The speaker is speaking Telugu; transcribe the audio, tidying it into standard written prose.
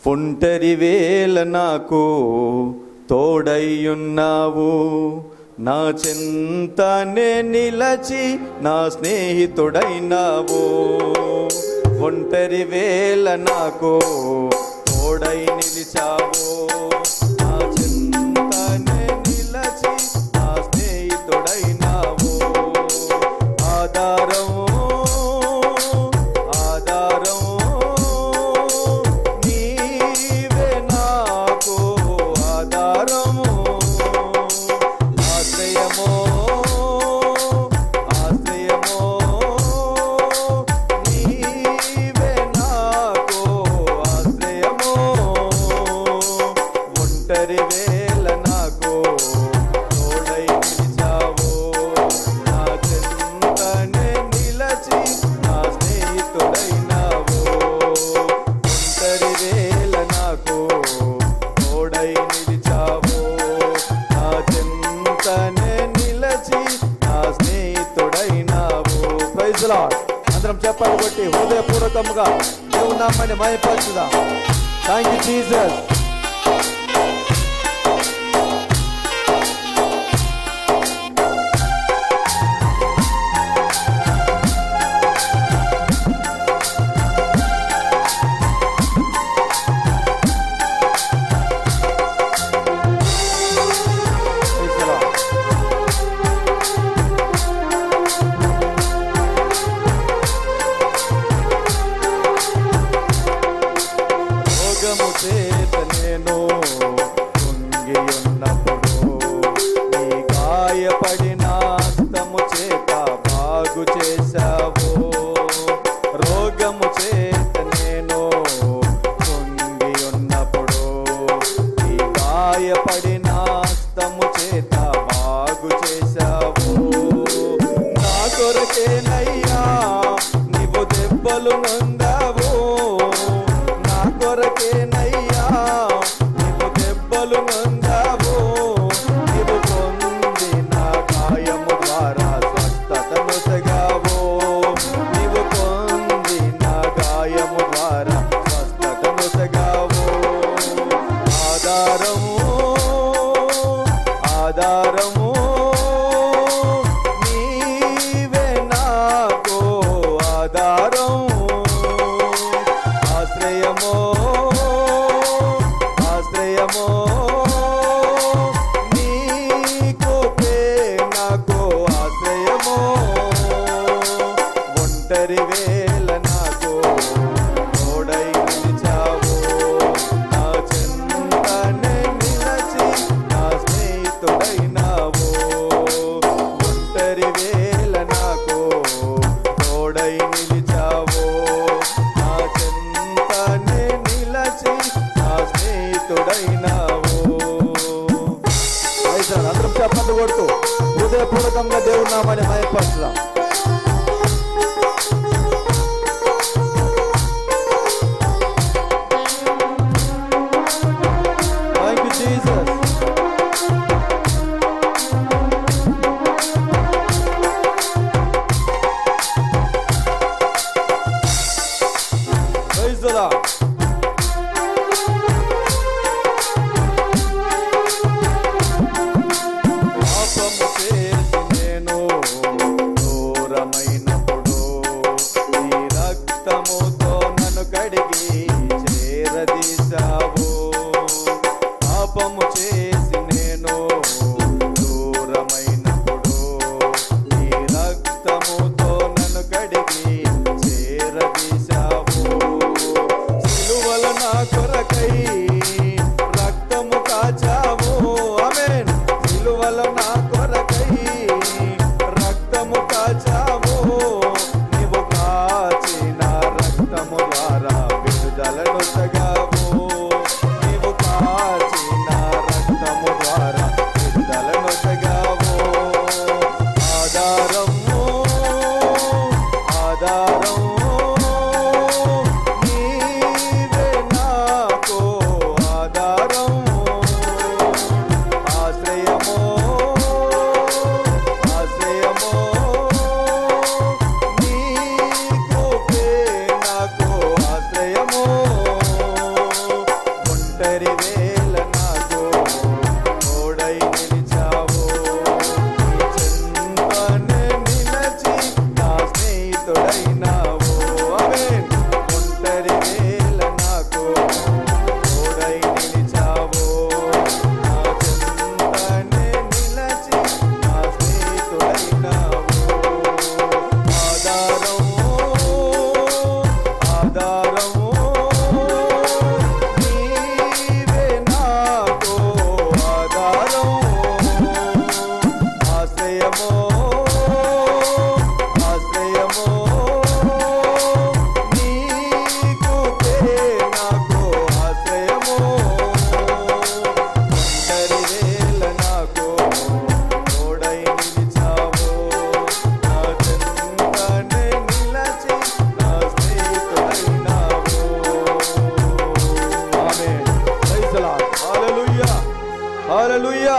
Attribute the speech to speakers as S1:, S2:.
S1: ఒంటరి వేళ నాకు తోడయ్యున్నావు, నా చింతనే నిలచి నా స్నేహితుడైనావు. ఒంటరి వేళ నాకు తోడై నిలిచావు, నా చింతనే నిలచి నా స్నేహితుడైనావు. ఆధారం ఆధారం నీవే నాకు ఆధారము, ఆశ్రయమో ఆశ్రయమో నీవే నాకు ఆశ్రయమో. ఒంటరి వేళ నాకు తోడై నిలిచావు, నా చింతనే నిలచి నా స్నేహితుడైనావు. ఒంటరి వేళ నాకు తోడై నిలిచావు, నా చింతనే నిలచి నా స్నేహితుడైనావు. Praise lord. అందరం చెప్పాలి కొట్టి హృదయపూర్వకముగా దేవుని నామాన్ని మహిమపరచుదాం. Thank you Jesus. రోగము చేత నేను కుంగి ఉన్నప్పుడు నీ గాయపడిన హస్తము చేత బాగు చేశావు. రోగము చేత నేను కుంగి ఉన్నప్పుడు నీ గాయపడిన హస్తము చేత బాగు చేశావు. నా కొరకేనయ్యా నీవు దెబ్బలు నొందావు, నా కొరకేనయ్యా నీవు దెబ్బలు నొందావు. నీవు పొందిన గాయము ద్వారా స్వస్థతను సగావు, నీవు పొందిన గాయము ద్వారా స్వస్థతను సగావు. ఆధారము ఆధారము నీవే నాకు ఆధారం, ఆశ్రయమో ఆశ్రయమో నీకు నాకు ఆశ్రయమో. ఒంటరి వేళ నాకు తోడై నిలిచావు, నా చింతనే నిలచి నా స్నేహితుడైనావు. ఒంటరి వేళ నాకు తోడై నిలిచావు, నా చింతనే నిలచి నా స్నేహితుడైనావు. అందరం చెప్పండి కొడుతూ హృదయపూర్వకంగా దేవుని నామాన్ని మహిమపరచుదాం. Thank you Jesus. Praise the Lord. పాపము చేసి నేను దూరమైనప్పుడు నీ రక్తముతో నన్ను కడిగి చేరదీశావు. పాపము చేసి నేను దూరమైనప్పుడు నీ రక్తముతో నన్ను కడిగి చేరదీశావు. సిలువల నా కొరకై రక్తము కాచావు. ఆమేన్. సిలువల నా కొరకై రక్తము కాచావు. నీవు కాచిన రక్తము ద్వారా విడుదలను సగావు. నీవు కాచిన రక్తము ద్వారా విడుదలను సగావు. ఆధారము ఆధారము నీవే నాకు హల్లెలూయా.